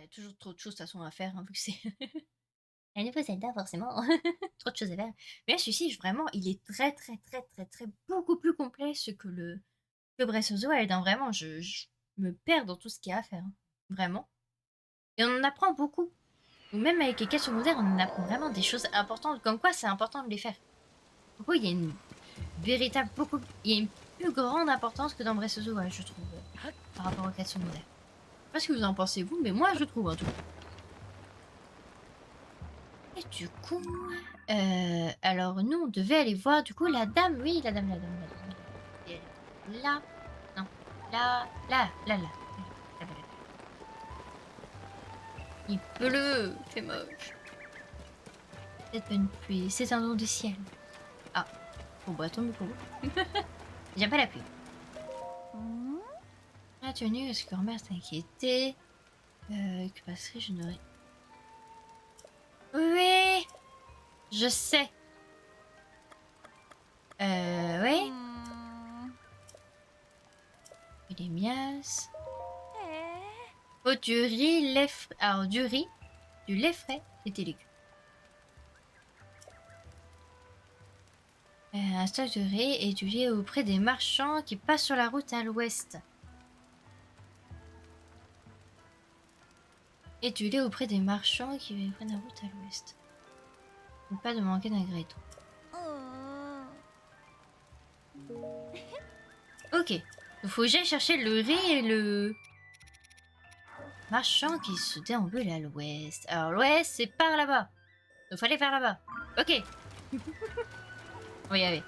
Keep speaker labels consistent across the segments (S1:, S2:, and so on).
S1: a toujours trop de choses de toute façon à faire, hein, vu que c'est un nouveau Zelda forcément. Trop de choses à faire. Mais là, celui-ci, vraiment, il est très, très, très, très, très beaucoup plus complexe que Breath of the Wild, hein. Vraiment, je me perds dans tout ce qu'il y a à faire, hein. Vraiment. Et on en apprend beaucoup. Ou même avec les quêtes secondaires, on en apprend vraiment des choses importantes. Comme quoi, c'est important de les faire. Pourquoi il y a une véritable beaucoup, il y a une plus grande importance que dans Breath of the Wild, je trouve, par rapport aux quêtes secondaires. Je sais pas ce que vous en pensez vous, mais moi je trouve en tout cas. Et du coup, alors nous on devait aller voir du coup la dame, oui la dame. Et elle est là, non, là. Là-bas. Il pleut, c'est moche. Cette bonne pluie, c'est un don du ciel. Ah, bon bah tant mieux pour vous. J'aime pas la pluie. Ah, tenu, est-ce que grand-mère s'inquiétait que passerait, je n'aurais... Oui, je sais. Oui. Et les mias. Oh, du riz, lait frais. Alors, du riz, du lait frais et des légumes. Un stock de riz et du lait auprès des marchands qui passent sur la route à l'ouest. Et du lait auprès des marchands qui prennent la route à l'ouest. Ne pas de manquer d'ingrédients. Ok. Il faut que j'aille chercher le riz et le marchand qui se déambule à l'ouest. Alors, l'ouest, c'est par là-bas. Il fallait faire là-bas. Ok. On va y aller.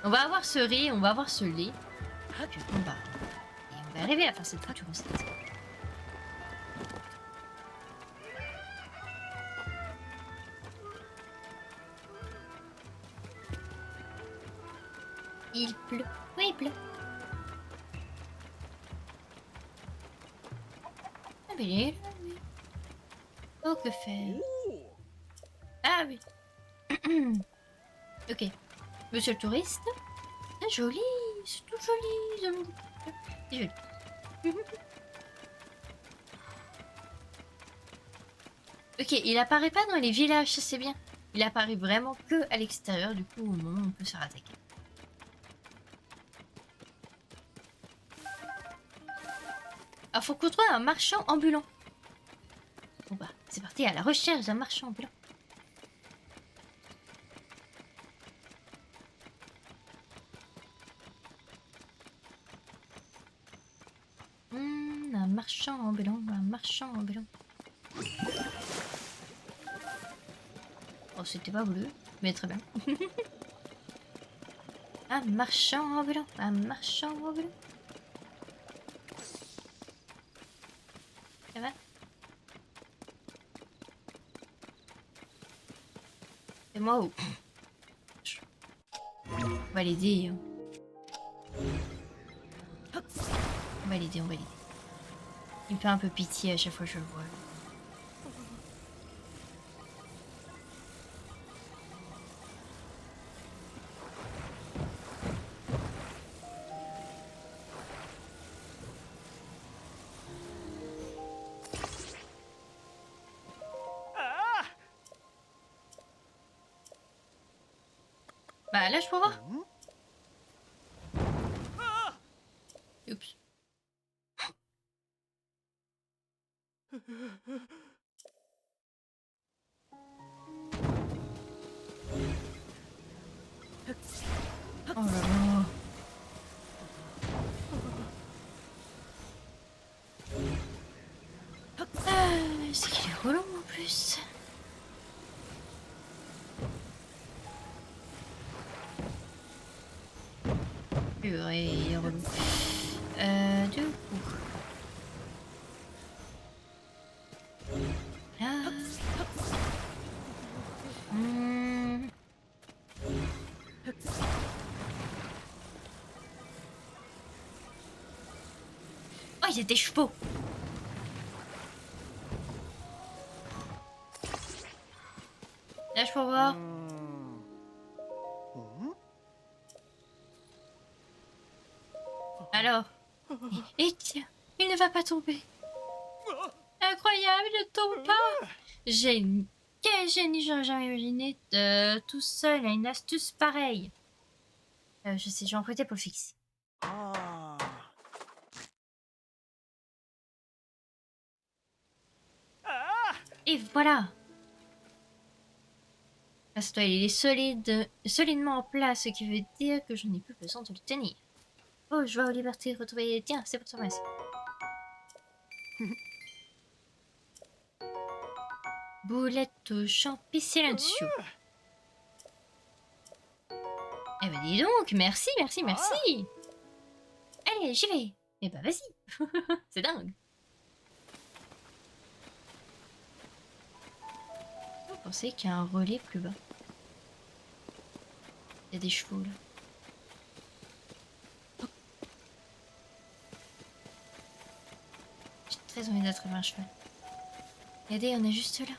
S1: On va avoir ce riz, on va avoir ce lait. Puis et on va arriver à faire cette foutue recette. Il pleut. Oui, il pleut. Ah, mais il est là, oui. Oh, que faire? Ah oui. Ok. Monsieur le touriste. Ah, joli. C'est tout joli. C'est joli. Ok, il apparaît pas dans les villages, ça c'est bien. Il apparaît vraiment que à l'extérieur, du coup, au moment où on peut se faire attaquer. Ah, faut qu'on trouve un marchand ambulant. Bon bah, c'est parti à la recherche d'un marchand ambulant. Un marchand ambulant, un marchand ambulant. Oh, c'était pas bleu, mais très bien. Un marchand ambulant, un marchand ambulant. Ça va? C'est moi ou... On va l'aider. Hein. On va l'aider, on va l'aider. Il me fait un peu pitié à chaque fois que je le vois. Bah là, je peux voir. Oups. Oh là là. C'est qu'il est relou en plus. Purée, il est relou. Du coup. Là. Oh, il y a des chevaux. Là, je peux voir. Alors. Et tiens, il ne va pas tomber. incroyable, ne tombe pas. Génie. Quel génie, j'aurais jamais imaginé tout seul à une astuce pareille. Je sais, je vais en profiter pour le fixer. Et voilà. Reste-toi, il est solide, solidement en place, ce qui veut dire que je n'ai plus besoin de le tenir. Oh, je vais aux libertés retrouver. Tiens, c'est pour toi, merci. Boulette au champi silencio. Eh ben dis donc, merci, merci, merci. Allez, j'y vais. Eh ben vas-y. C'est dingue. Vous pensez qu'il y a un relais plus bas? Il y a des chevaux là. J'ai très envie d'attraper un cheval. Regardez, on est juste là.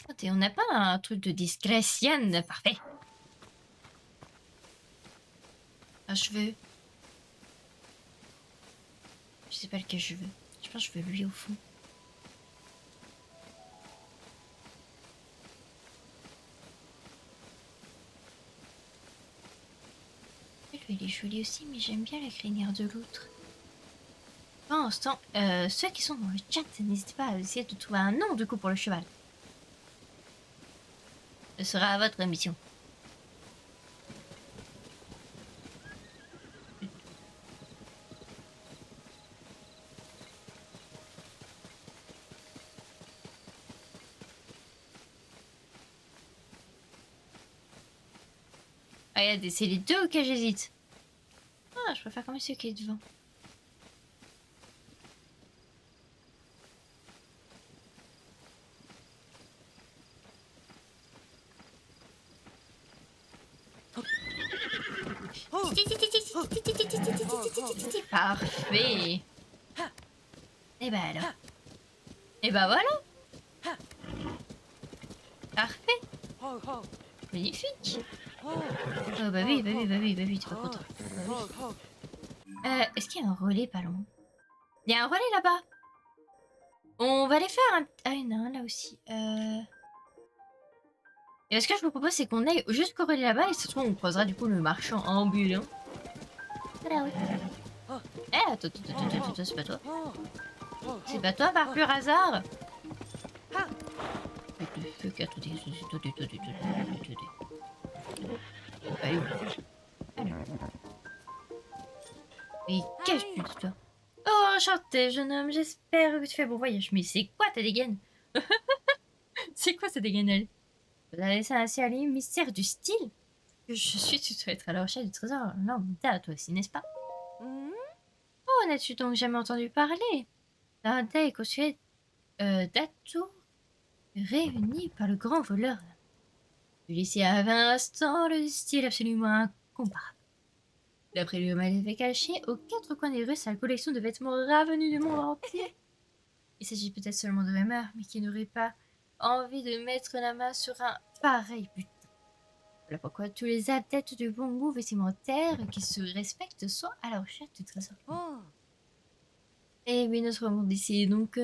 S1: Attends, on n'a pas un truc de discrétion parfait. Un cheveu. Je sais pas lequel je veux. Je pense que je veux lui au fond. Lui, il est joli aussi, mais j'aime bien la crinière de l'autre. Pendant ce temps, ceux qui sont dans le chat, n'hésitez pas à essayer de trouver un nom du coup pour le cheval. Ce sera à votre mission. Ah, regardez, c'est les deux auxquels j'hésite. Ah, je préfère quand même celui qui est devant. Parfait. Et bah alors. Et bah voilà. Parfait. Magnifique. Oh bah oui, bah oui, bah oui, bah oui, t'es pas content. Bah oui. Est-ce qu'il y a un relais pas loin? Il y a un relais là-bas. On va aller faire un... Ah, il y en a un là aussi. Et ce que je vous propose, c'est qu'on aille jusqu'au relais là-bas et se trouve, on croisera du coup le marchand ambulant. Voilà, oui. Eh, attends, c'est pas toi. C'est pas toi par pur hasard. Mais qu'est-ce que tu dis, toi? Oh, enchanté, jeune homme, j'espère que tu fais bon voyage. Mais c'est quoi ta dégaine? C'est quoi cette dégaine? Vous avez laissé ainsi aller mystère du style? Que je suis, tu dois être à la recherche du trésor. Non, t'as toi aussi, n'est-ce pas? Oh, n'as-tu donc jamais entendu parler d'un est constitué d'atouts réunis par le grand voleur? Je laissais à 20 instants le style absolument incomparable. D'après le mal avait caché, aux quatre coins des rues, sa collection de vêtements ravenus du monde entier. Il s'agit peut-être seulement de rumeurs, mais qui n'aurait pas envie de mettre la main sur un pareil butin. Voilà pourquoi tous les adeptes du bon goût vestimentaire qui se respectent sont à la recherche du trésor. Et oui, notre monde ici est donc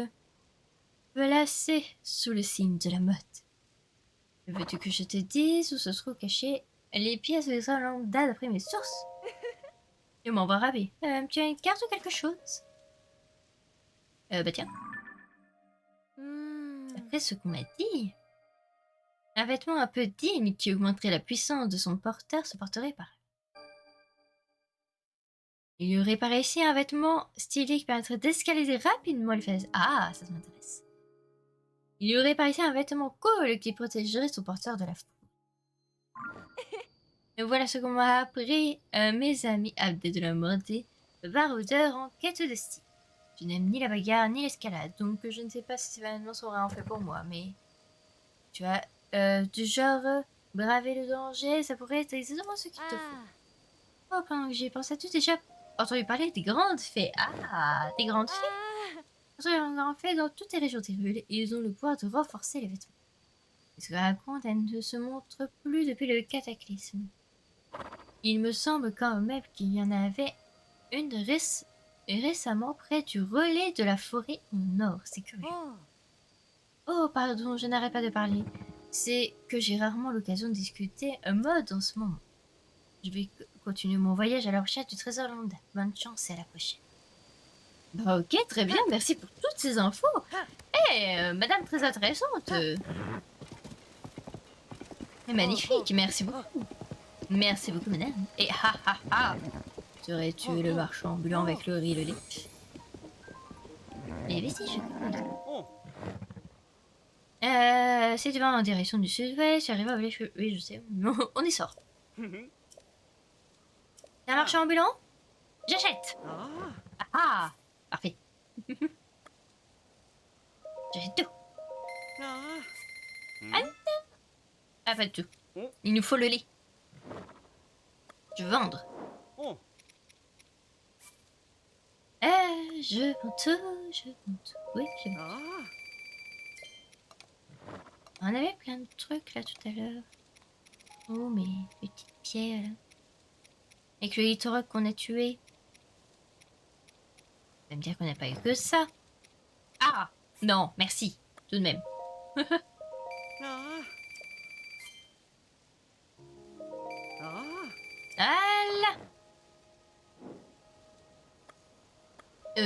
S1: placé sous le signe de la mode. Veux-tu que je te dise où se trouvent cachées les pièces de lambda d'après mes sources? Tu m'envoies ravi. Tu as une carte ou quelque chose? Bah tiens. Après ce qu'on m'a dit, un vêtement un peu digne qui augmenterait la puissance de son porteur se porterait par. Il y aurait par ici un vêtement stylé qui permettrait d'escalader rapidement les falaises. Ah, ça m'intéresse. Il y aurait par ici un vêtement cool qui protégerait son porteur de la foudre. Et voilà ce qu'on m'a appris mes amis abdés de la mordée, baroudeurs en quête de style. Je n'aime ni la bagarre ni l'escalade, donc je ne sais pas si ces vêtements sont vraiment faits pour moi, mais... Tu vois, du genre, braver le danger, ça pourrait être exactement ce qu'il te faut. Oh, pendant que j'y pense, as-tu déjà entendu parler des grandes fées? Ah, des grandes fées? Un grand fées dans toutes les régions des et ils ont le pouvoir de renforcer les vêtements. Ce que raconte, elles ne se montrent plus depuis le cataclysme. Il me semble quand même qu'il y en avait une récemment près du relais de la forêt au nord. C'est curieux. Oh, pardon, je n'arrête pas de parler. C'est que j'ai rarement l'occasion de discuter un mode en ce moment. Je vais continuer mon voyage à la recherche du trésor Lambda. Bonne chance et à la prochaine. Bah ok, très bien, merci pour toutes ces infos. Madame très intéressante. Magnifique, merci beaucoup. Merci beaucoup, madame. Et ha ha ha. Serais-tu le marchand ambulant avec le riz et le lait? Eh bien si, je comprends. Si tu vas en direction du sud-ouest, j'arrive à voler... Oui, je sais, on y sort. C'est un marchand ambulant? J'achète. Ah, parfait. J'achète tout. Ah, pas de tout. Il nous faut le lait. Je veux vendre. Je vends tout, je vends tout. Oui, je vends tout. On avait plein de trucs là tout à l'heure. Oh, mes petites pierres là. Avec le Litorok qu'on a tué. Ça veut me dire qu'on n'a pas eu que ça. Ah, non, merci. Tout de même. Voilà.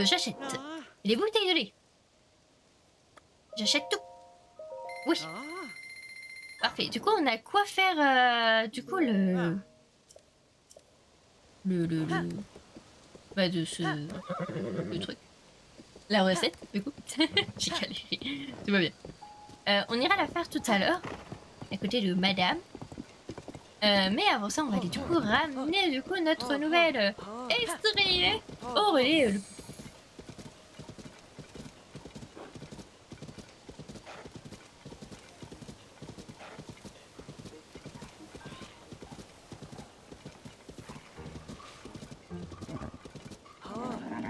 S1: J'achète. Les bouteilles de lait. J'achète tout. Oui. Parfait. Du coup, on a quoi faire, du coup, bah, de ce... le truc. La recette, du coup. J'ai galéré. Tout va bien. On ira la faire tout à l'heure. À côté de madame. Mais avant ça, on va aller du coup ramener du coup notre nouvelle extrait au relais.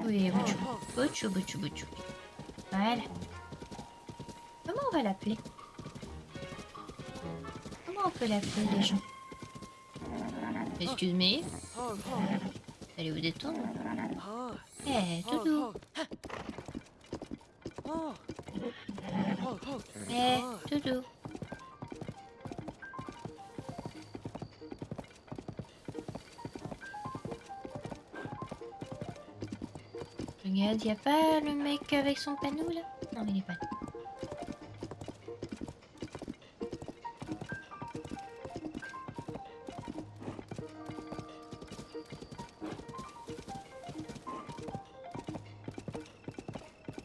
S1: Oui, bouchou. Voilà. Comment on va l'appeler? Comment on peut l'appeler les gens? Excuse-moi. Allez vous détendre. Doudou. Doudou. Regarde, y a pas le mec avec son panneau là? Non, il est pas là.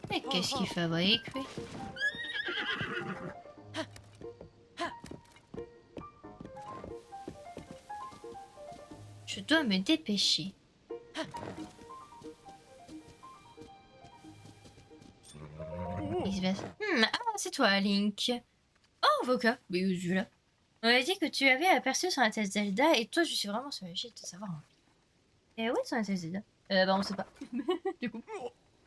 S1: Mais qu'est-ce qu'il fabrique lui? Je dois me dépêcher. C'est toi, Link. Oh, Voka. Mais où es-tu là? On a dit que tu avais aperçu son attelle Zelda et toi, je suis vraiment soulagée de savoir. Et où est son attelle Zelda? Bah, on sait pas. Du coup,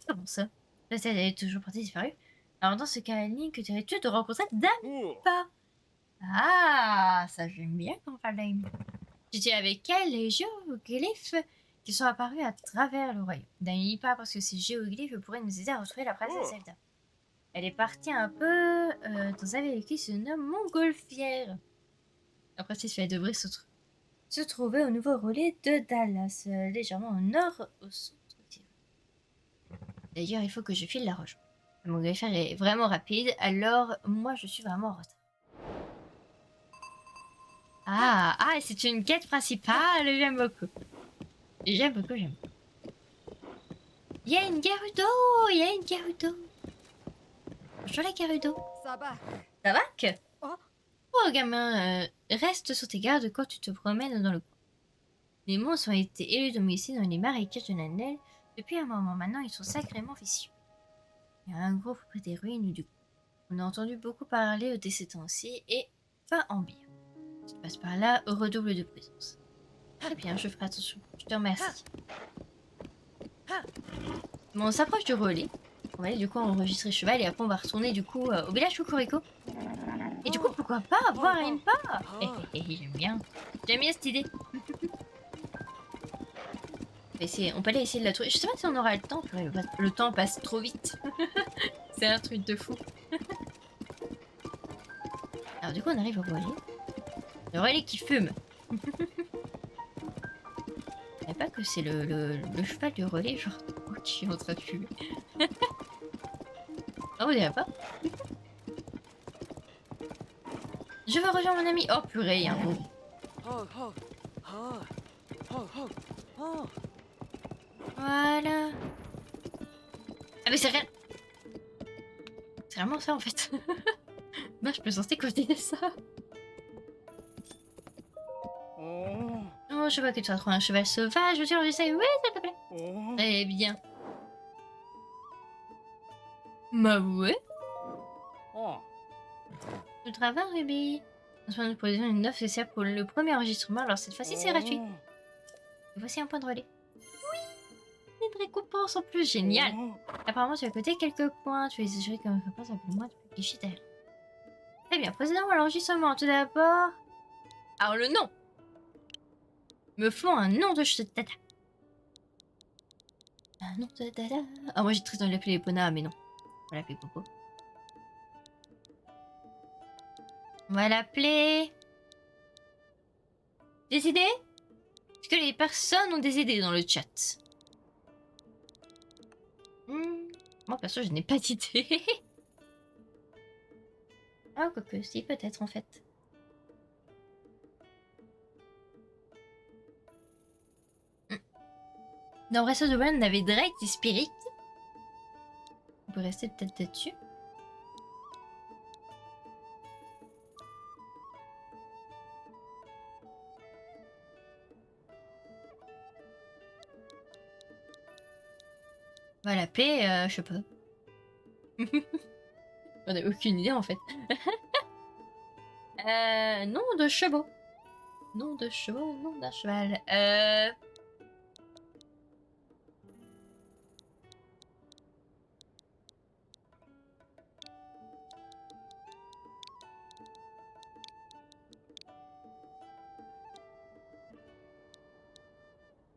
S1: comment ça? La Zelda est toujours partie disparue. Alors, dans ce cas, Link, dirais-tu de rencontrer Dampa? Ah, ça j'aime bien quand on parle d'Amy. J'étais avec elle les géoglyphes qui sont apparus à travers le royaume. N'ayez pas parce que ces géoglyphes pourraient nous aider à retrouver la princesse Zelda. Elle est partie un peu dans un véhicule qui se nomme Montgolfière. La princesse devrait se trouver au nouveau relais de Dallas, légèrement au nord, au centre. D'ailleurs, il faut que je file la rejoindre. La Montgolfière est vraiment rapide, alors moi je suis vraiment en retard. Ah, c'est une quête principale, j'aime beaucoup. J'aime beaucoup. Il y a une Gerudo. Bonjour la Gerudo. Ça va que? Oh gamin, reste sur tes gardes quand tu te promènes dans le coin. Les monstres ont été élus domicile dans les marécages de la neige depuis un moment maintenant, ils sont sacrément vicieux. Il y a un groupe près des ruines du coup. On a entendu beaucoup parler de ces temps-ci et pas en bien. Si tu passes par là, redouble de présence. Très bien, je ferai attention. Je te remercie. Bon, on s'approche du relais. On va aller du coup enregistrer cheval et après on va retourner du coup au village Cocorico. Et du coup, pourquoi pas voir Impa? J'aime bien. J'aime bien cette idée. On peut aller essayer de la trouver. Je sais pas si on aura le temps. Le temps passe trop vite. C'est un truc de fou. Alors du coup, on arrive au relais. Le relais qui fume. Je savais pas que c'est le cheval du relais, genre, qui est en train de fumer. Ah, vous dirait pas? Je veux rejoindre mon ami. Oh purée, il y a un gros. Voilà. Ah mais c'est rien. C'est vraiment ça en fait. Bah je peux censé côté ça. Oh, je vois que tu as trouvé un cheval sauvage. Je veux j'essaye. Oui, s'il te plaît. Très bien. Bah ouais. Le travail, Ruby. En ce moment, nous proposons une offre spéciale pour le premier enregistrement. Alors cette fois-ci, c'est gratuit. Et voici un point de relais. Oui, une récompense en plus. Génial. Apparemment, tu as coté quelques points. Tu es assuré comme récompense après moi depuis cliché derrière. Très bien. Procédons à l'enregistrement. Tout d'abord. Alors le nom. Me font un nom de tata. Un nom de tata. Ah, moi j'ai très envie de l'appeler Epona, mais non. On va l'appeler Popo. On va l'appeler. Des idées? Est-ce que les personnes ont des idées dans le chat? Moi perso, je n'ai pas d'idée. Ah, quoique, si, peut-être en fait. Dans Breath of the Wild, on avait Drake et Spirit. On peut rester peut-être là-dessus. On va l'appeler, je sais pas. On a aucune idée en fait. Nom de chevaux. Nom de chevaux, nom d'un cheval.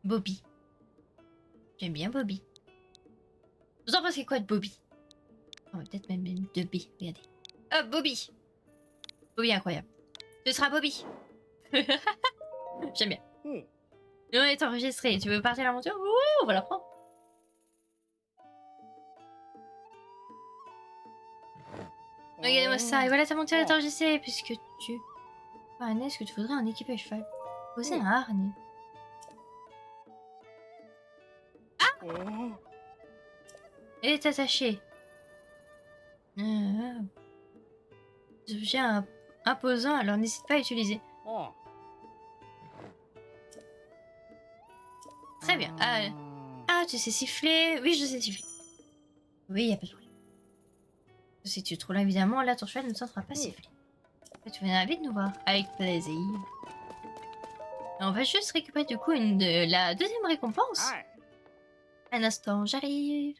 S1: Bobby. J'aime bien Bobby. Vous en pensez quoi de Bobby? On va peut-être même de B. Regardez. Oh, Bobby. Bobby incroyable. Ce sera Bobby. J'aime bien. On est enregistré. Tu veux partir à l'aventure? Oui, on va la prendre. Regardez-moi ça. Et voilà, ta monture est enregistrée. Puisque tu... Un harnais, est-ce que tu voudrais un équipage cheval? Poser un harnais. Ah! Elle est attachée. Objet imposant, alors n'hésite pas à utiliser. Très bien. Ah, tu sais siffler? Oui, je sais siffler. Oui, y a pas de problème. Si tu es trop là, évidemment, là, ton cheval ne s'en fera pas siffler. Tu viendras vite nous voir. Avec plaisir. Et on va juste récupérer du coup la deuxième récompense. Un instant, j'arrive.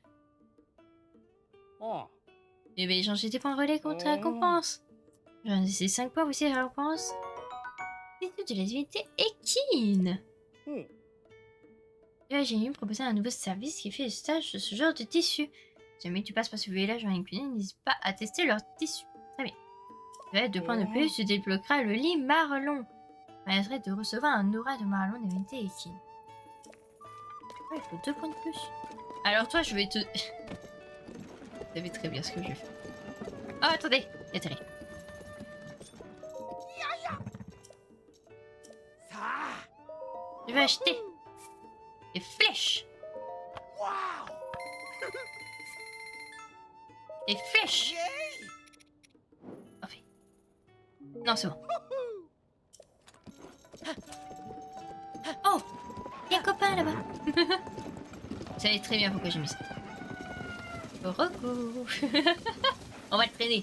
S1: Je vais échanger tes points relais contre la récompense. J'en ai ces 5 points, voici la récompense. L'étude de la divinité équine. Là, j'ai eu proposé un nouveau service qui fait le stage de ce genre de tissu. Si jamais tu passes par ce village en incliné, n'hésite pas à tester leur tissu. Très bien. Tu as 2 points de plus, tu débloqueras le lit marlon. Permettrait de recevoir un aura de marlon divinité équine. Ouais, il faut 2 points de plus. Alors toi, je vais te... Vous savez très bien ce que je fais. Oh, attendez, il y a Terry. Je vais acheter des flèches. Des flèches. Parfait. Non, c'est bon. Oh, il y a un copain là-bas. Vous savez très bien pourquoi j'ai mis ça. Recours. On va le traîner.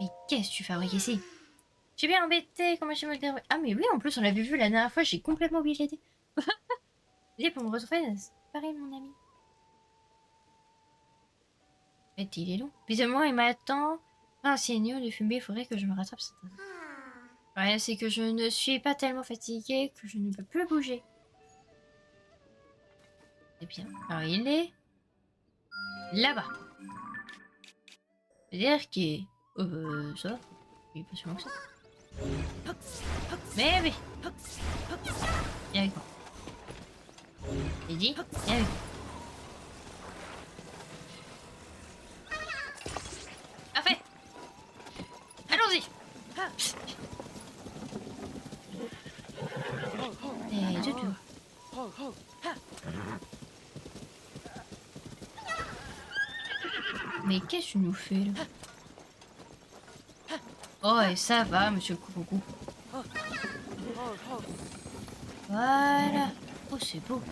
S1: Mais qu'est-ce que tu fabriques ici? Je suis bien embêtée, comment je me débrouille. Ah mais oui, en plus on l'avait vu la dernière fois, j'ai complètement oublié de l'aider. Viens pour me retrouver, c'est pareil mon ami. En fait, il est long. Bizarrement, il m'attend. Un signaux de fumée, il faudrait que je me rattrape. Ouais, c'est que je ne suis pas tellement fatiguée que je ne peux plus bouger. C'est bien. Alors, il est là-bas. C'est-à-dire qu'il est... ça va. Il est pas si loin que ça. Mais oui. Viens avec moi. J'ai dit, viens avec moi. Parfait. Allons-y. Et deux tours. Mais qu'est-ce que tu nous fais là? Oh, et ça va, monsieur le coucou. Voilà. Oh, c'est beau.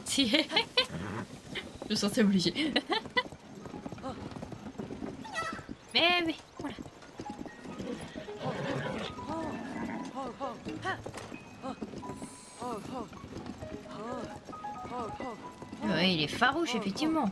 S1: Si. Je me sentais obligée. Mais oui, voilà. Ouais, il est farouche, effectivement.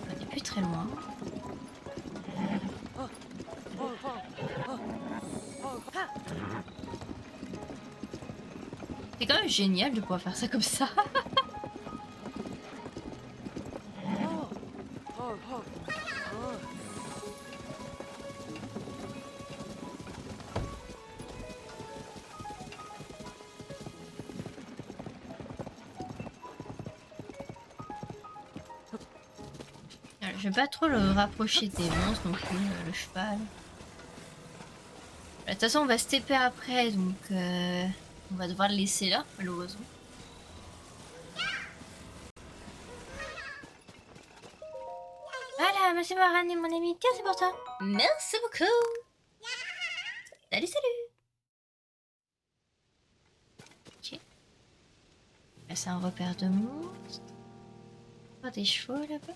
S1: On n'est plus très loin. C'est quand même génial de pouvoir faire ça comme ça. Alors, je vais pas trop le rapprocher des monstres non plus, le cheval. De toute façon, on va se taper après, donc on va devoir le laisser là, malheureusement. Voilà, monsieur Moran et mon ami, qu'est-ce que c'est pour toi? Merci beaucoup. Salut, salut. Ok. Là, c'est un repère de monstres. Pas des chevaux là-bas.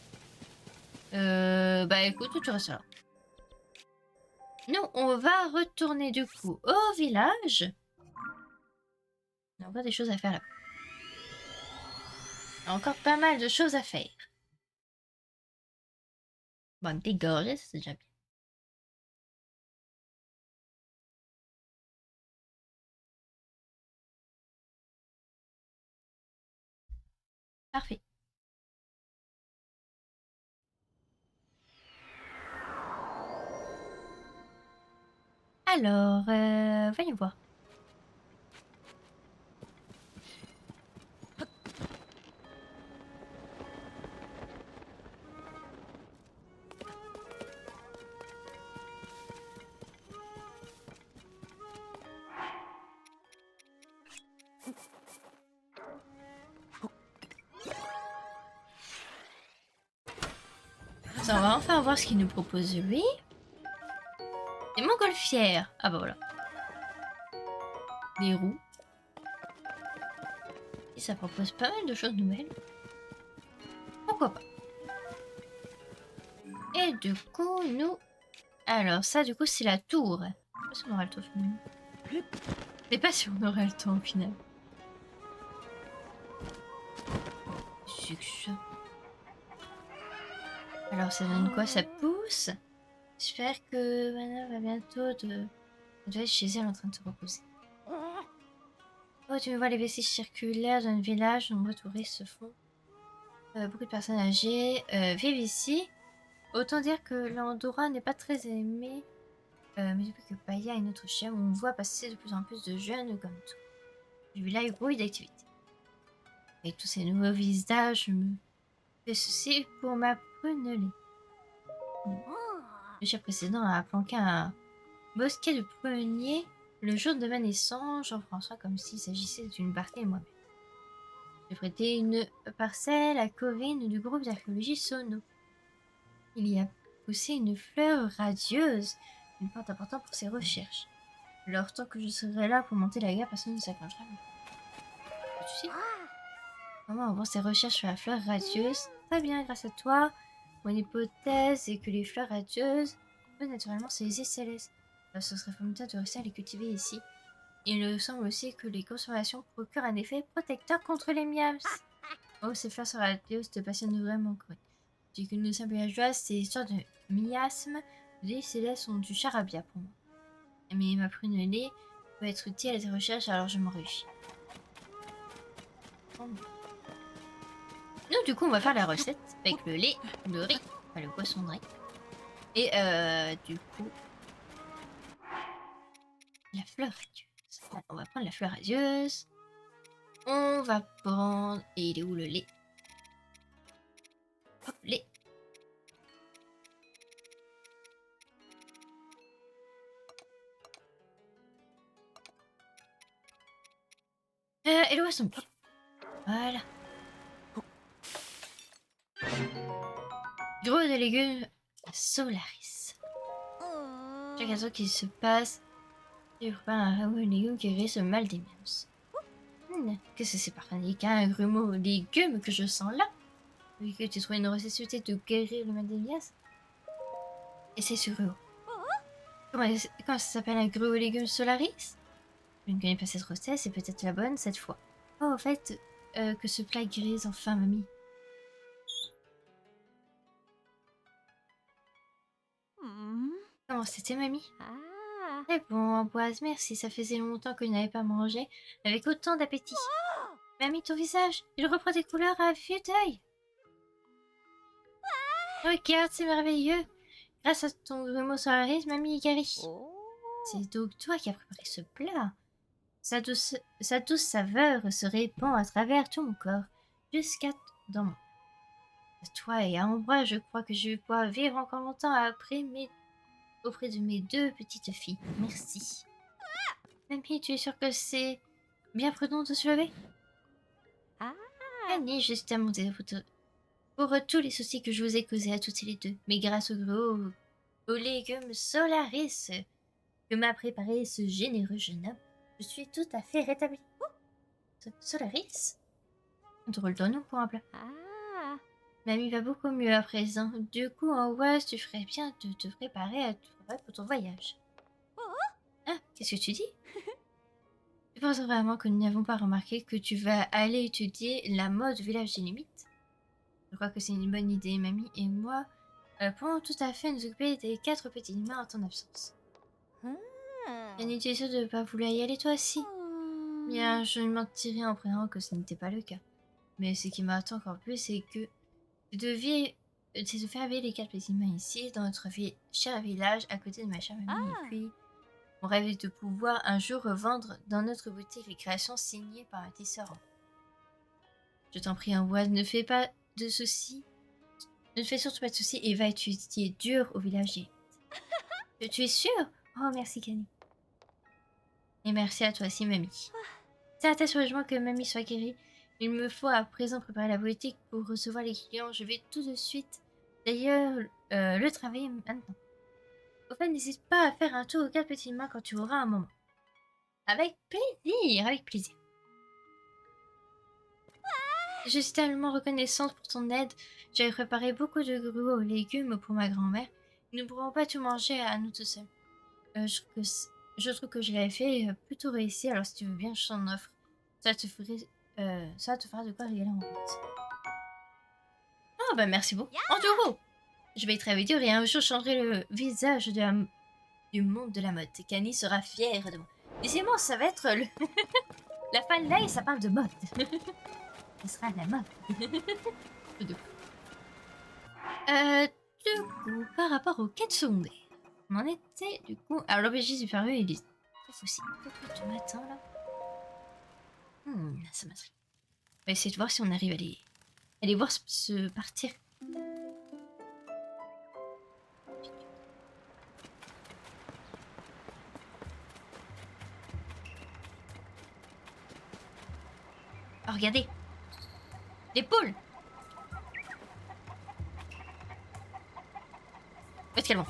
S1: Bah écoute, tu restes là. Nous, on va retourner du coup au village. On a encore des choses à faire là. Encore pas mal de choses à faire. Bon, dégorger, c'est déjà bien. Parfait. Alors, voyons voir. Ça, on va enfin voir ce qu'il nous propose lui. Des montgolfières. Ah bah voilà. Des roues. Et ça propose pas mal de choses nouvelles. Pourquoi pas. Et du coup, nous... Alors ça, du coup, c'est la tour. Je sais pas si on aura le temps finalement. Je sais pas si on aura le temps au final. C'est que ça. Alors ça donne quoi? Ça pousse. J'espère que Mana va bientôt de... Elle doit être chez elle en train de se reposer. Oh, tu me vois les vestiges circulaires d'un village, nombreux touristes se font. Beaucoup de personnes âgées vivent ici. Autant dire que l'Andorra n'est pas très aimé. Mais depuis que Paya est notre chien, on voit passer de plus en plus de jeunes comme toi. Le village bruit d'activité. Avec tous ces nouveaux visages, je me fais ceci pour ma prunelée. Le chef précédent a planqué un bosquet de pruniers le jour de ma naissance, Jean-François, comme s'il s'agissait d'une partie et moi-même. J'ai prêté une parcelle à Corinne du groupe d'archéologie Sono. Il y a poussé une fleur radieuse, une plante importante pour ses recherches. Alors, tant que je serai là pour monter la guerre, personne ne s'accrochera. Tu sais? Comment avance ses recherches sur la fleur radieuse? Très bien, grâce à toi. Mon hypothèse est que les fleurs radieuses peuvent naturellement se laisser célestes. Ce serait formidable de réussir à les cultiver ici. Il me semble aussi que les consommations procurent un effet protecteur contre les miasmes. Oh, ces fleurs sur radieuses te passionnent vraiment, quoi. Tu dis que nous sommes villageois, ces histoires de miasmes, les célestes sont du charabia pour moi. Mais ma prunelée peut être utile à tes recherches, alors je m'en réjouis. Nous, du coup, on va faire la recette avec le lait, le riz, enfin le poisson de riz. Et du coup, la fleur radieuse. Bon, on va prendre la fleur radieuse. On va prendre... Et il est où le lait? Hop, lait. Et le poisson. Voilà. Gros de légumes Solaris. Chaque instant qui se passe, tu prépare un ragoût de légumes qui guérit ce mal des miams. Qu'est-ce que c'est parfait qu'un grumeau légumes que je sens là? Oui, que tu trouves une recette souhaitée de guérir le mal des miams? Et c'est sur eux. Comment ça s'appelle un gruau aux légumes Solaris? Je ne connais pas cette recette, c'est peut-être la bonne cette fois. Oh, au fait, que ce plat guérisse enfin, mamie. Comment c'était, mamie? Très bon, Amboise, merci, ça faisait longtemps que je n'avais pas mangé avec autant d'appétit. Mamie, ton visage, il reprend des couleurs à vue d'œil. Regarde, c'est merveilleux. Grâce à ton grumeau Solaris, mamie est guérie. C'est donc toi qui as préparé ce plat. Sa douce saveur se répand à travers tout mon corps, jusqu'à dans mon... À toi et à Ambroise, je crois que je vais pouvoir vivre encore longtemps auprès de mes deux petites filles. Merci. Mamie, tu es sûre que c'est bien prudent de se lever? Annie, juste à monter pour tous les soucis que je vous ai causés à toutes les deux. Mais grâce aux légumes Solaris que m'a préparé ce généreux jeune homme, je suis tout à fait rétablie. Solaris? Drôle de nom pour un plat. Mamie va beaucoup mieux à présent. Du coup, en Oise, tu ferais bien de te préparer à tout pour ton voyage. Ah, qu'est-ce que tu dis? Tu penses vraiment que nous n'avons pas remarqué que tu vas aller étudier la mode au village des limites? Je crois que c'est une bonne idée, mamie et moi pourrons tout à fait nous occuper des 4 petites mains en ton absence. Annie, tu es sûre de ne pas vouloir y aller toi aussi? Bien, je ne mentirais en prétendant que ce n'était pas le cas. Mais ce qui m'attend encore plus, c'est que c'est de faire vivre les 4 petits mains ici, dans notre cher village, à côté de ma chère mamie. Et puis, mon rêve est de pouvoir un jour revendre dans notre boutique les créations signées par un tisseur. Je t'en prie, Amboise, ne fais pas de soucis. Ne te fais surtout pas de soucis et va étudier dur au village. Tu es sûre? Oh, merci, Kenny. Et merci à toi aussi, mamie. C'est un tel soulagement que mamie soit guérie. Il me faut à présent préparer la boutique pour recevoir les clients. Je vais tout de suite, d'ailleurs, le travailler maintenant. Au fait, n'hésite pas à faire un tour aux 4 petites mains quand tu auras un moment. Avec plaisir, avec plaisir. Je suis tellement reconnaissante pour ton aide. J'avais préparé beaucoup de gruaux aux légumes pour ma grand-mère. Nous ne pourrons pas tout manger à nous tout seuls. Je trouve que je l'avais fait plutôt réussi, alors si tu veux bien, je t'en offre. Ça te fera de quoi rigoler en route. Ah bah merci beaucoup. En tout cas, je vais travailler dur et un jour changer le visage du monde de la mode. Et Kani sera fière de moi. Décidément, ça va être la fin de l'année, ça parle de mode. Ce sera la mode. Du coup, par rapport aux quêtes secondaires, on en était du coup... Alors l'objectif du furieux, il est très facile. Du matin là. Ça m'intrigue. On va essayer de voir si on arrive à les voir se partir. Oh, regardez. Les poules. Où est-ce qu'elles vont?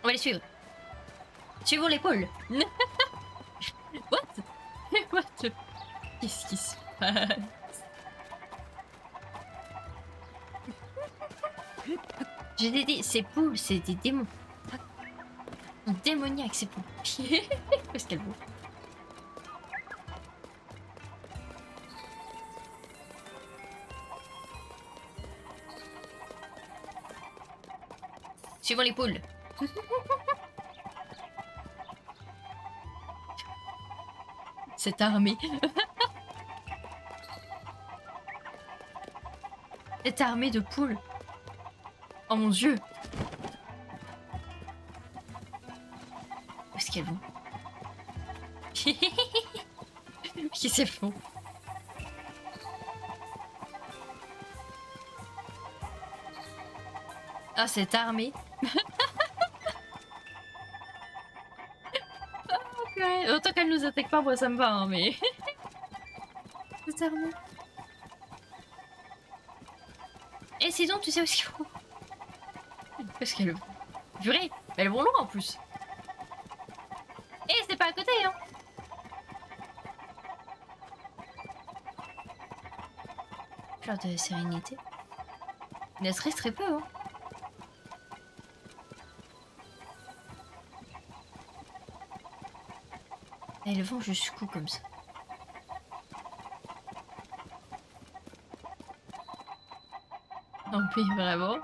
S1: On va les suivre. Suivons les poules. What? What? Qu'est-ce qui se passe? J'ai ces poules, c'est des démons. Ils sont démoniaques ces poules. Qu'est-ce qu'elles vont? Suivons les poules. Cette armée. Cette armée de poules. Oh mon dieu. Où est-ce qu'elles vont? Qu'est-ce qu'elles font? Ah, cette armée. Okay. Autant qu'elle nous attaque pas, moi ça me va, hein, mais... cette armée. Et sinon, tu sais où ils vont? Parce qu'elles... Purée, elles vont loin en plus. Et c'est pas à côté, hein. Fleur de sérénité. Il ne reste très peu, hein. Et elles vont jusqu'où comme ça? Non mais vraiment.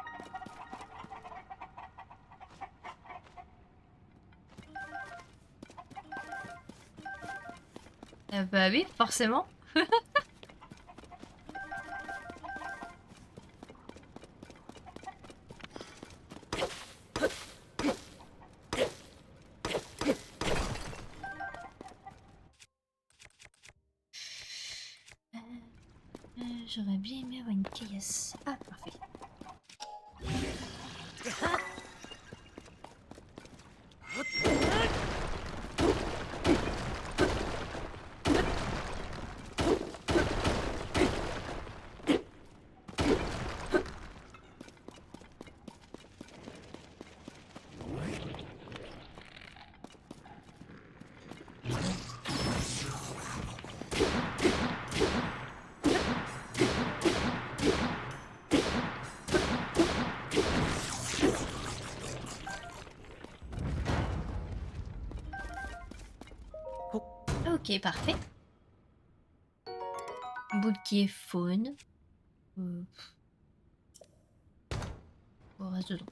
S1: Bah oui, forcément. J'aurais bien aimé avoir une caillasse. Ah, parfait. Ok, parfait. Boule qui est faune. On reste dedans.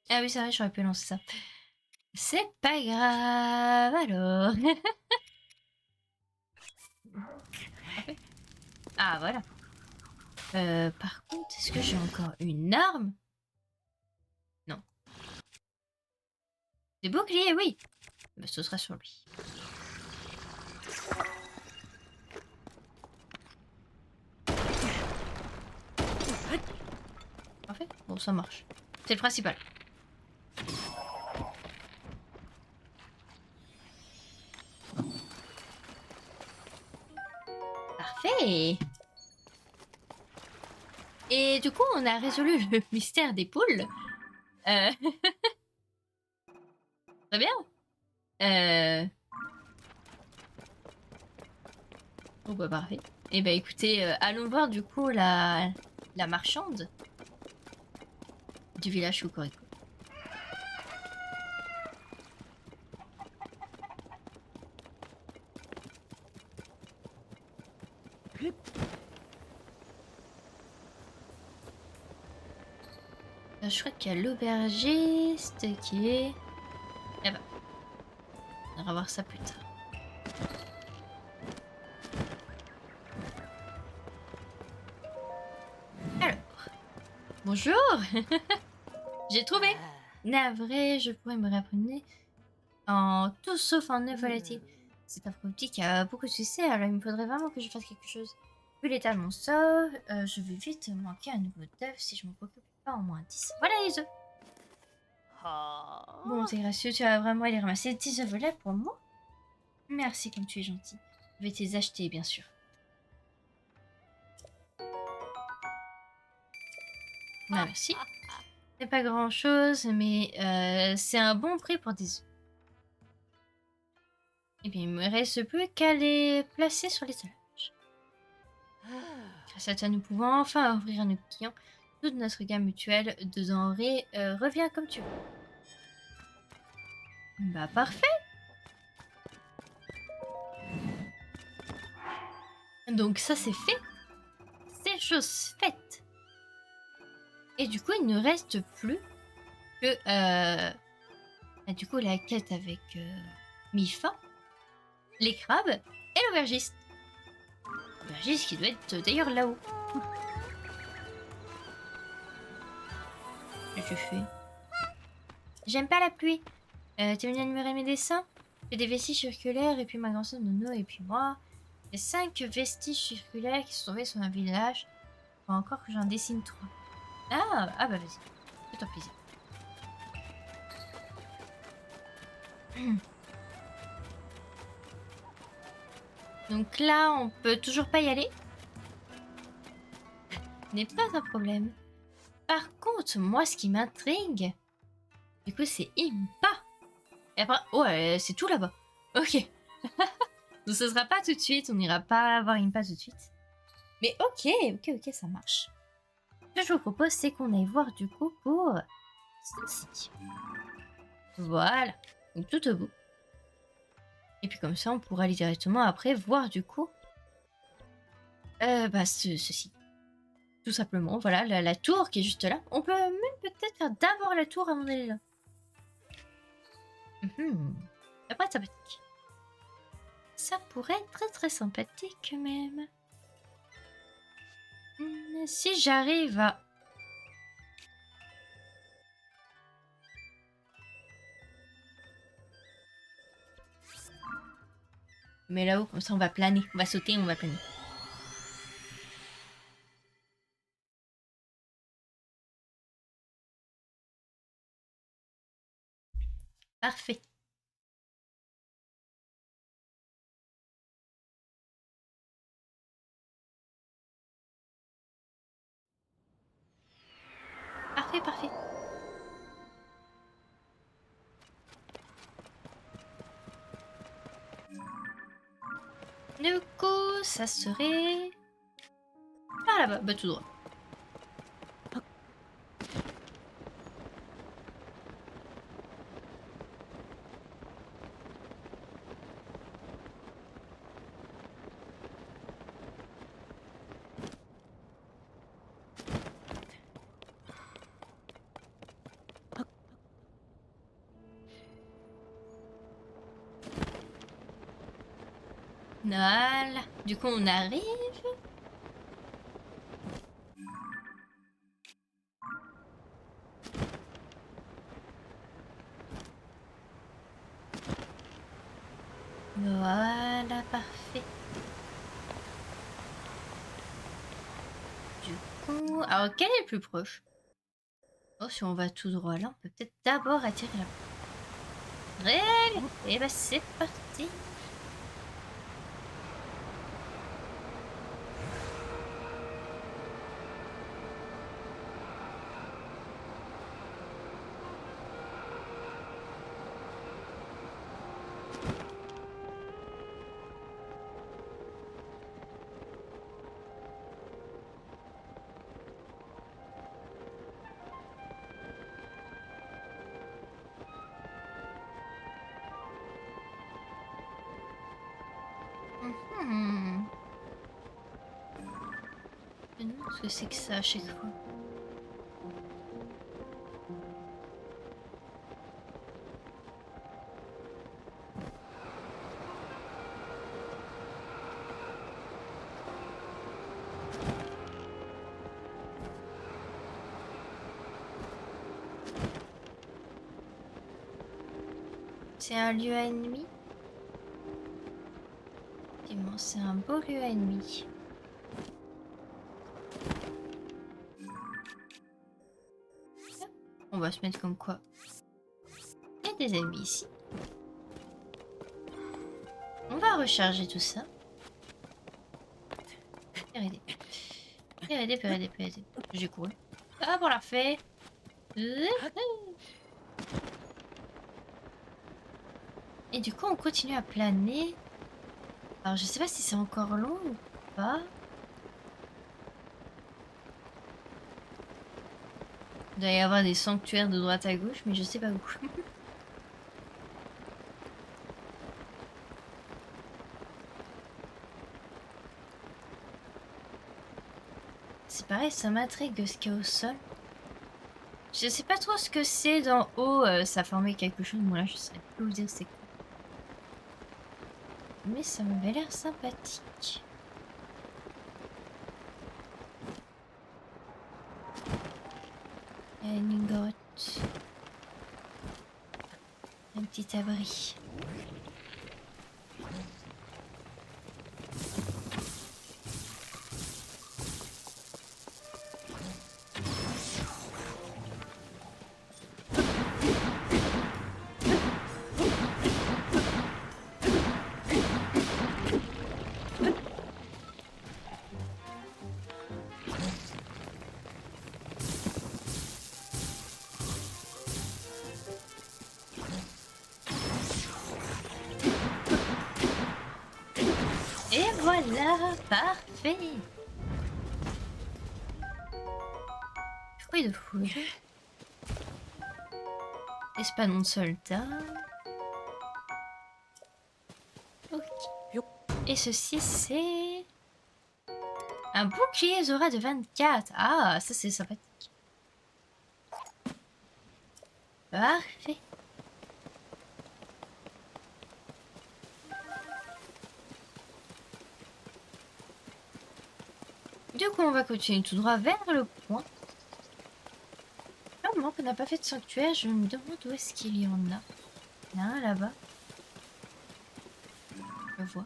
S1: Ah oui, c'est vrai, j'aurais pu lancer ça. C'est pas grave, alors. Ah, voilà. Par contre, est-ce que j'ai encore une arme? Non. Des boucliers, oui. Bah, ce sera sur lui. Parfait. Bon, ça marche. C'est le principal. Parfait. Et du coup, on a résolu le mystère des poules. Très bien. Oh bah parfait. Et bah écoutez, allons voir du coup la marchande du village Cocorico. Je crois qu'il y a l'aubergiste qui est là-bas. On va voir ça plus tard. Alors, bonjour. J'ai trouvé. Navré, je pourrais me rappeler. En tout sauf en œuf volatil. Cette offre optique a beaucoup de succès, alors il me faudrait vraiment que je fasse quelque chose. Vu l'état de mon sort, je vais vite manquer un nouveau d'œuf si je m'en préoccupe pas en moins 10. Voilà les œufs. Bon, c'est gracieux, tu vas vraiment aller ramasser 10 œufs volets pour moi? Merci comme tu es gentil. Je vais te les acheter, bien sûr. Bah, merci. C'est pas grand chose, mais c'est un bon prix pour des œufs. Et bien, il me reste plus qu'à les placer sur l'étalage. Grâce à toi, nous pouvons enfin offrir à nos clients toute notre gamme mutuelle de denrées. Reviens comme tu veux. Bah, parfait. Donc ça, c'est fait. C'est chose faite. Et du coup, il ne reste plus que du coup la quête avec Mifa, les crabes et l'aubergiste. L'aubergiste qui doit être d'ailleurs là-haut. Qu'est-ce que tu fais? J'aime pas la pluie. T'es venu admirer mes dessins? J'ai des vestiges circulaires et puis ma grand-sœur Nono et puis moi. Il y a 5 vestiges circulaires qui sont tombés sur un village. Faut encore que j'en dessine 3. Ah bah vas-y. Fais-toi plaisir. Donc là, on peut toujours pas y aller. N'est pas un problème. Par contre, moi, ce qui m'intrigue, du coup, c'est Impa. Et après, oh, c'est tout là-bas. Ok. Donc ce sera pas tout de suite, on n'ira pas voir Impa tout de suite. Mais ok, ça marche. Ce que je vous propose, c'est qu'on aille voir du coup pour ceci. Voilà. Donc tout au bout. Et puis comme ça, on pourra aller directement après voir du coup ceci. Tout simplement, voilà, la tour qui est juste là. On peut même peut-être faire d'abord la tour avant d'aller là. Ça pourrait être sympathique. Ça pourrait être très très sympathique même. Si j'arrive à... Mais là-haut, comme ça on va planer. On va sauter, on va planer. Parfait. Parfait. Du coup, ça serait... par là-bas, bah tout droit. Voilà. Du coup, on arrive. Voilà, parfait. Du coup... Alors, quel est le plus proche? Oh, si on va tout droit là, on peut peut-être d'abord attirer la... Règle. Et bah c'est parti. Mais non, ce que c'est que ça à chaque fois. C'est un lieu ennemi. Effectivement, c'est un beau lieu ennemi. On va se mettre comme quoi. Il y a des ennemis ici. On va recharger tout ça. Pérédé. Pérédé, pérédé, pérédé. J'ai couru. Hop, on l'a refait. Et du coup, on continue à planer. Alors, je sais pas si c'est encore long ou pas. Il doit y avoir des sanctuaires de droite à gauche, mais je sais pas où. C'est pareil, ça m'intrigue ce qu'il y a au sol. Je sais pas trop ce que c'est d'en haut, ça formait quelque chose. Bon là, je saurais plus vous dire c'est quoi. Mais ça m'avait l'air sympathique. Une grotte. Un petit abri. Et voilà, parfait. Fruit de foudre. Espadon de soldat. Ok. Et ceci, c'est... un bouclier Zora de 24. Ah, ça c'est sympathique. Parfait. Du coup, on va continuer tout droit vers le point. Ah, moment qu'on n'a pas fait de sanctuaire, je me demande où est-ce qu'il y en a. Il y en a un là-bas. Je le vois.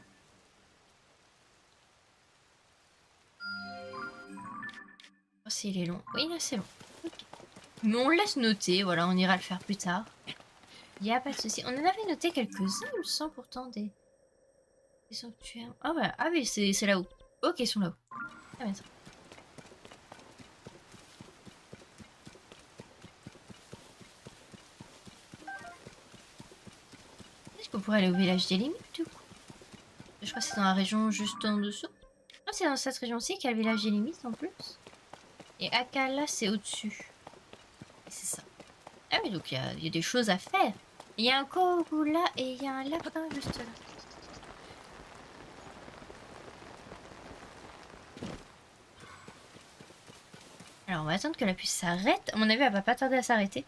S1: Oh, s'il est long. Oui, là, c'est long. Ok. Mais on le laisse noter, voilà, on ira le faire plus tard. Il n'y a pas de souci. On en avait noté quelques-uns, il me semble pourtant, des sanctuaires. Ah, voilà. Ah oui, c'est là-haut. Ok, ils sont là-haut. Ah, mais attends. Est-ce qu'on pourrait aller au village des limites, du coup? Je crois que c'est dans la région juste en dessous. Ah, c'est dans cette région-ci qu'il y a le village des limites, en plus. Et Akala, c'est au-dessus. C'est ça. Ah oui, donc il y a des choses à faire. Il y a un corbeau là et il y a un lapin juste là. Alors on va attendre que la pluie s'arrête. À mon avis, elle va pas tarder à s'arrêter.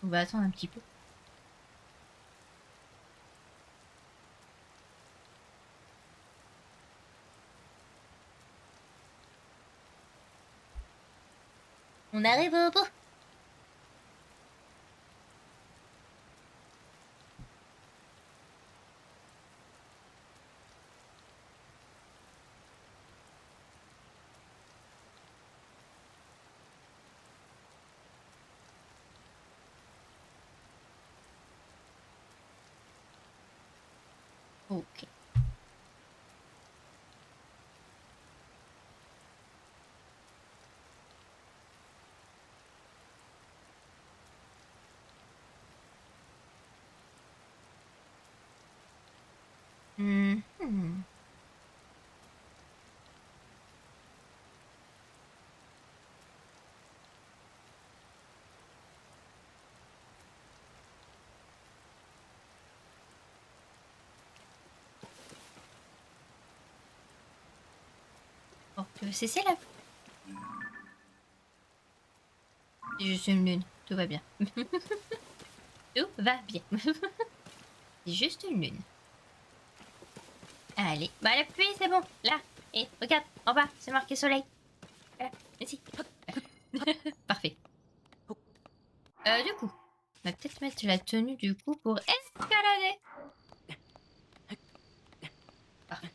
S1: On va attendre un petit peu. On arrive au bout. Ok. Mhm. Bon, tu veux cesser là? C'est juste une lune. Tout va bien. Tout va bien. C'est juste une lune. Allez. Bah la pluie, c'est bon. Là. Et regarde, en bas, c'est marqué soleil. Voilà. Ici. Voilà. Parfait. Du coup. On va peut-être mettre la tenue du coup pour escalader. Parfait.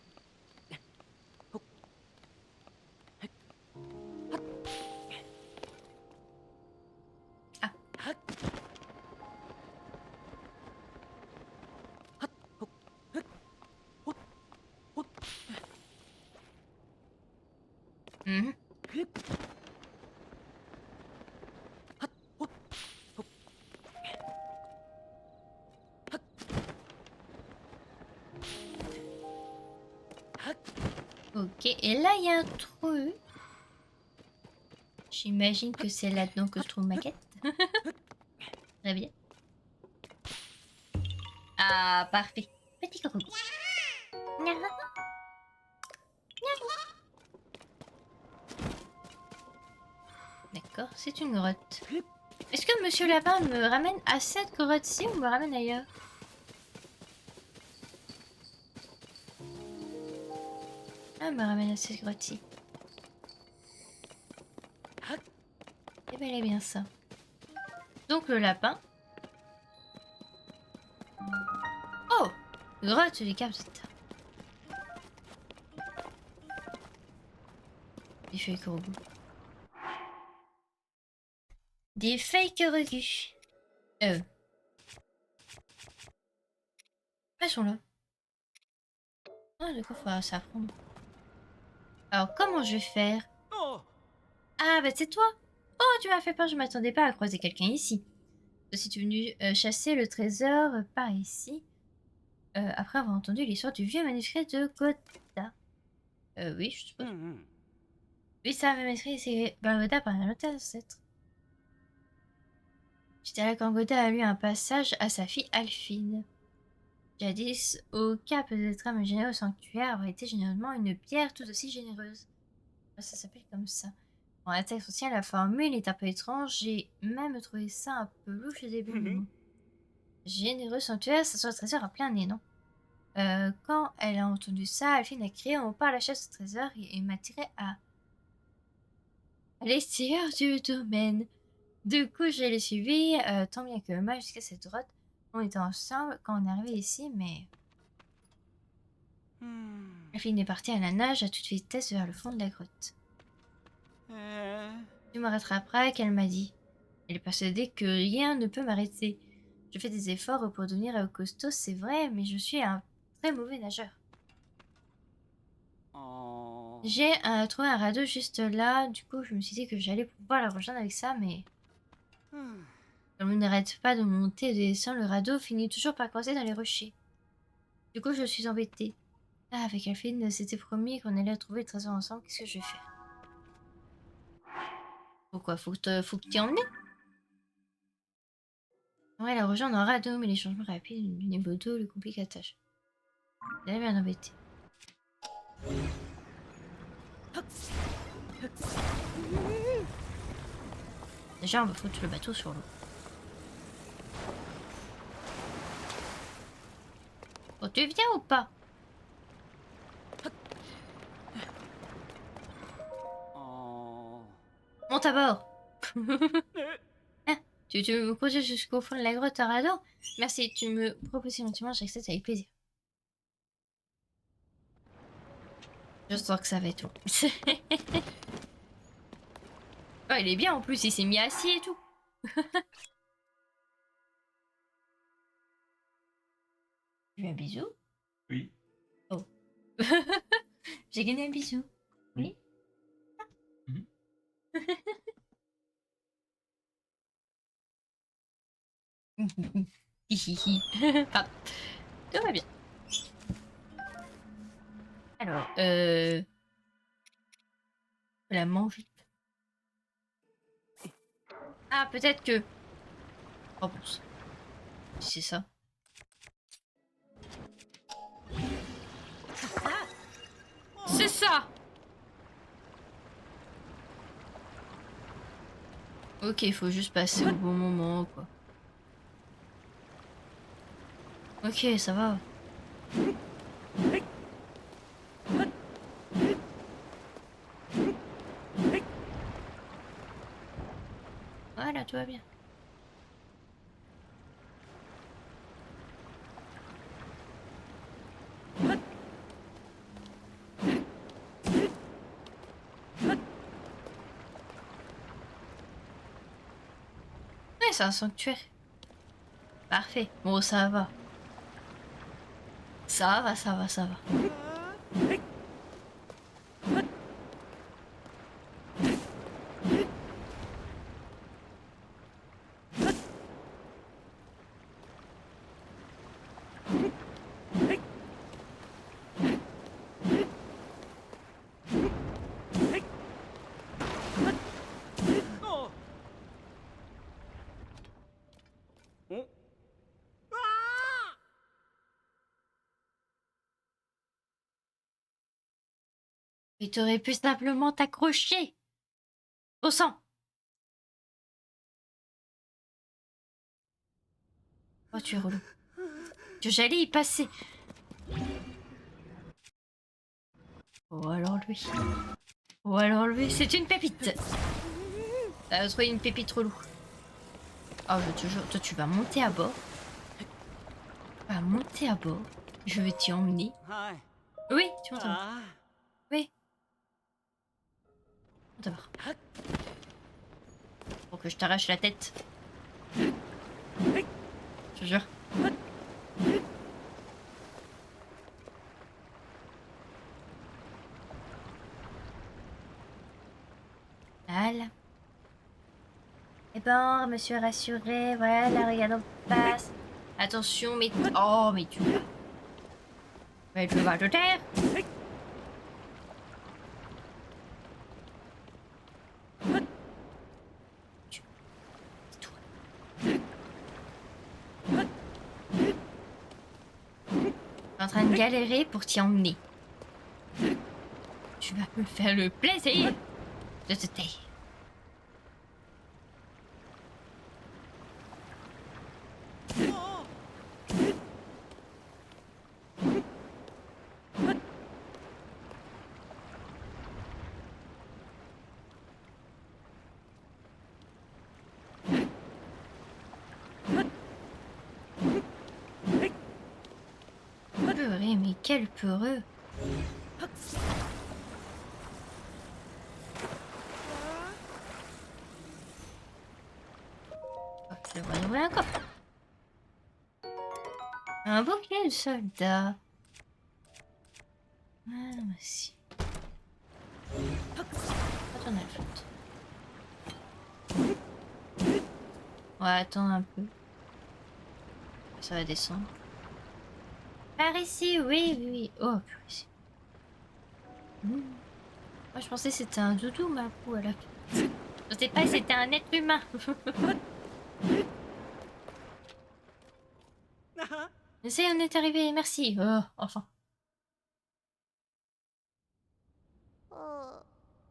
S1: Ah. Mhm. Ok, et là il y a un trou. J'imagine que c'est là-dedans que se trouve ma quête. Très bien. Ah, parfait. Petit coco. D'accord, c'est une grotte. Est-ce que Monsieur Lapin me ramène à cette grotte-ci ou me ramène ailleurs? Ah, il me ramène à cette grotte-ci. C'est bel et bien ça. Donc le lapin. Oh! Grotte des capteurs. Des fake robots. Des fake recus. Elles sont là. Ah, de quoi faut s'apprendre. Alors, comment je vais faire? Ah, bah c'est toi! Oh, tu m'as fait peur, je m'attendais pas à croiser quelqu'un ici. Si tu es venu chasser le trésor par ici, après avoir entendu l'histoire du vieux manuscrit de Goda. Oui, je suppose. Oui, ça, le manuscrit, c'est Goda par un autre ancêtre. J'étais là quand Goda a lu un passage à sa fille Alphine. Jadis, au cap d'être âme généreux au sanctuaire, aurait été généreusement une pierre tout aussi généreuse. Ça s'appelle comme ça. Bon, la texte aussi, la formule est un peu étrange. J'ai même trouvé ça un peu louche au début, mais bon. Généreux sanctuaire, ça soit le trésor à plein nez, non? Quand elle a entendu ça, Alphine a crié on part à la chasse au trésor et m'a tiré à l'extérieur du domaine. Du coup, je l'ai suivi, tant bien que mal, jusqu'à cette grotte. On était ensemble quand on est arrivé ici, mais Alphine est partie à la nage à toute vitesse vers le fond de la grotte. Tu me rattraperas, qu'elle m'a dit. Elle est persuadée que rien ne peut m'arrêter. Je fais des efforts pour devenir costaud, c'est vrai, mais je suis un très mauvais nageur. J'ai trouvé un radeau juste là, du coup je me suis dit que j'allais pouvoir la rejoindre avec ça, mais comme on n'arrête pas de monter et de descendre, le radeau finit toujours par coincer dans les rochers. Du coup je suis embêtée. Ah, avec Alphine, c'était promis qu'on allait trouver le trésor ensemble, qu'est-ce que je vais faire? Pourquoi? Faut que tu emmènes? Ouais, la rejoindre en radeau, mais les changements rapides du niveau d'eau le compliquent la tâche. Elle est bien embêtée. Déjà, on va foutre le bateau sur l'eau. Oh, tu viens ou pas? Monte à bord. Ah, tu me conduis jusqu'au fond de la grotte à radeau? Merci, tu me proposes gentiment, j'accepte avec plaisir. Je sens que ça va être long. Oh, il est bien en plus, il s'est mis assis et tout. Tu veux un bisou?
S2: Oui.
S1: Oh. J'ai gagné un bisou. Oui. Hihihi. Pardon. Tout va bien. Alors, la manger. Ah, peut-être que... Oh bon, si c'est ça. C'est ça! Ok, il faut juste passer au bon moment, quoi. Ok, ça va. Voilà, tout va bien. c'est un sanctuaire. Parfait. Bon, ça va. Ça va, ça va, ça va. Et t'aurais pu simplement t'accrocher au sang. Oh, tu es relou. Que j'allais y passer. Oh, alors lui. Oh, alors lui, c'est une pépite. T'as trouvé une pépite relou. Oh, je te jure, toi, tu vas monter à bord. Tu vas monter à bord. Je vais t'y emmener. Oui, tu m'entends. Oui. On te voir. Pour que je t'arrache la tête. Je te jure. Voilà. Eh ben, monsieur rassuré, voilà, regarde en face. Attention, mais... Oh, mais tu vas... Mais tu vas te taire. Je suis en train de galérer pour t'y emmener. Tu vas me faire le plaisir de te taire. Purée, mais quel peureux. Oh, je devrais ouvrir un coffre. Un bouclier de soldat. Ah, si. Attends, on a le flotte. Ouais, attends un peu. Ça va descendre. Par ici, oui, oui, oui. Oh, purée. Moi, je pensais que c'était un doudou, ma peau, à la... Je sais pas que c'était un être humain. Ça y est, on est arrivé, merci. Oh, enfin.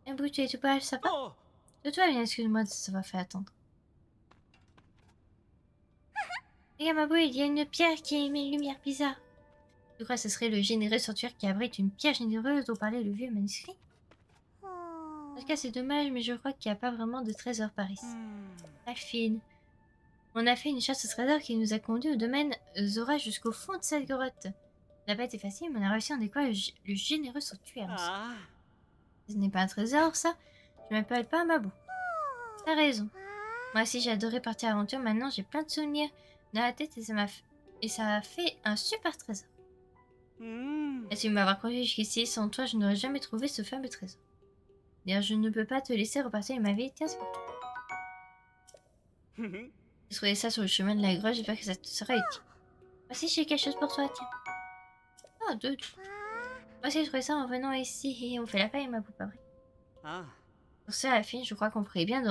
S1: Eh, Bou, tu es tout pas, ça va? De toi, bien, excuse-moi, ça m'a fait attendre. Regarde, ma Bou, il y a une pierre qui émet une lumière bizarre. Je crois que ce serait le généreux sanctuaire qui abrite une pierre généreuse dont parlait le vieux manuscrit. En tout cas, c'est dommage, mais je crois qu'il n'y a pas vraiment de trésor par ici. Alphine. On a fait une chasse au trésor qui nous a conduit au domaine Zora jusqu'au fond de cette grotte. Ça n'a pas été facile, mais on a réussi à en découvrir le généreux sanctuaire. Ce n'est pas un trésor, ça. Je m'appelle pas Mabou. T'as raison. Moi aussi, j'ai adoré partir à l'aventure. Maintenant, j'ai plein de souvenirs dans la tête et ça a fait un super trésor. Merci de m'avoir conduit jusqu'ici. Sans toi, je n'aurais jamais trouvé ce fameux trésor. D'ailleurs, je ne peux pas te laisser repartir de ma vie. Tiens, c'est pour toi. J'ai trouvé ça sur le chemin de la grotte. J'espère que ça te sera utile. Moi aussi, j'ai quelque chose pour toi, tiens. Oh, deux. Moi aussi, j'ai trouvé ça en venant ici et on fait la paille, ma poupée. Pour ça, à la fin, je crois qu'on ferait bien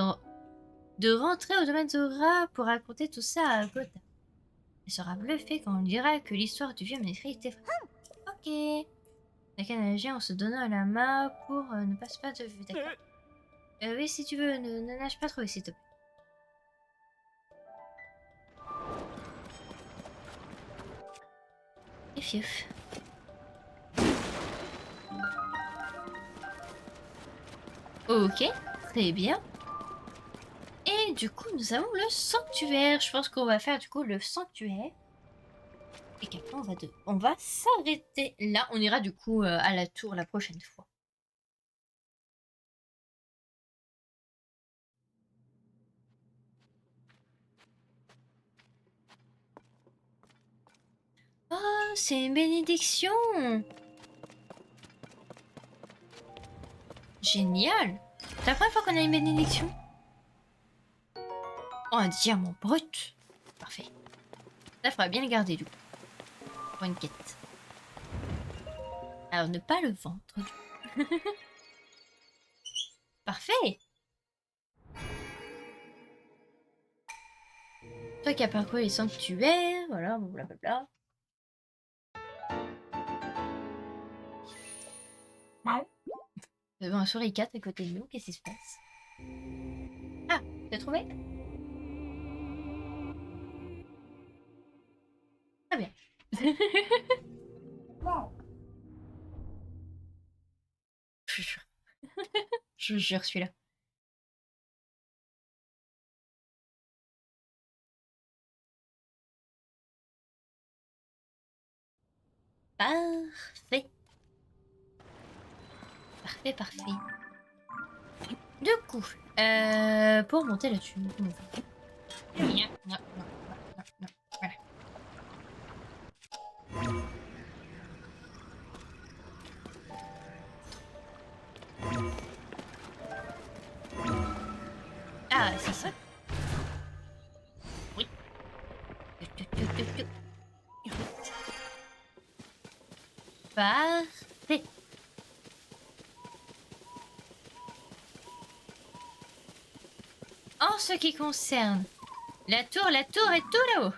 S1: de rentrer au domaine Zora pour raconter tout ça à Gotha. Elle sera bluffée quand on dira que l'histoire du vieux manuscrit était vraie. Ok. La canne à nager en se donnant la main pour ne pas se perdre de vue, d'accord? Oui, si tu veux, ne nage pas trop, s'il te plaît. Et fief. Ok, très bien. Et du coup, nous avons le sanctuaire. Je pense qu'on va faire du coup le sanctuaire. Et qu'après, on va s'arrêter là. On ira du coup à la tour la prochaine fois. c'est une bénédiction. Génial. C'est la première fois qu'on a une bénédiction. Oh, un diamant brut. Parfait. Ça, faudra bien le garder, du coup. Pour une quête. Alors, ne pas le vendre, du coup. Parfait. Toi qui as parcouru les sanctuaires, voilà, blablabla. Nous avons un souricate à côté de nous, qu'est-ce qui se passe? Ah, t'as trouvé? Très bien. Je jure. Je jure, celui-là. Parfait. Parfait, parfait. Du coup, pour monter là-dessus, comment on fait? Non, non, non, non, non, voilà. Ah, c'est ça. Oui. Parfait. En ce qui concerne la tour est tout là-haut.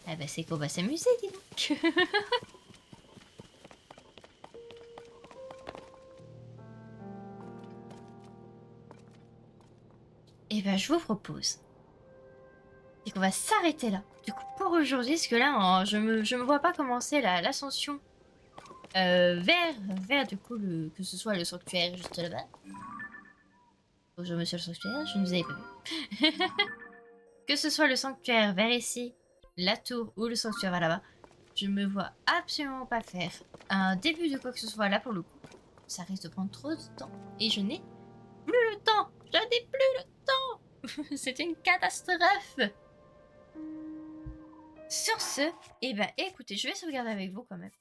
S1: Ah bah c'est qu'on va s'amuser, dis donc. Et ben je vous propose, c'est qu'on va s'arrêter là. Du coup pour aujourd'hui, parce que là, je me vois pas commencer l'ascension vers du coup que ce soit le sanctuaire juste là-bas. Bonjour monsieur le sanctuaire, je ne vous avais pas vu. Que ce soit le sanctuaire vers ici, la tour ou le sanctuaire vers là-bas, je me vois absolument pas faire un début de quoi que ce soit là pour le coup. Ça risque de prendre trop de temps et je n'ai plus le temps. Je n'ai plus le temps. C'est une catastrophe. Sur ce, eh ben écoutez, je vais sauvegarder avec vous quand même.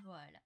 S1: Voilà.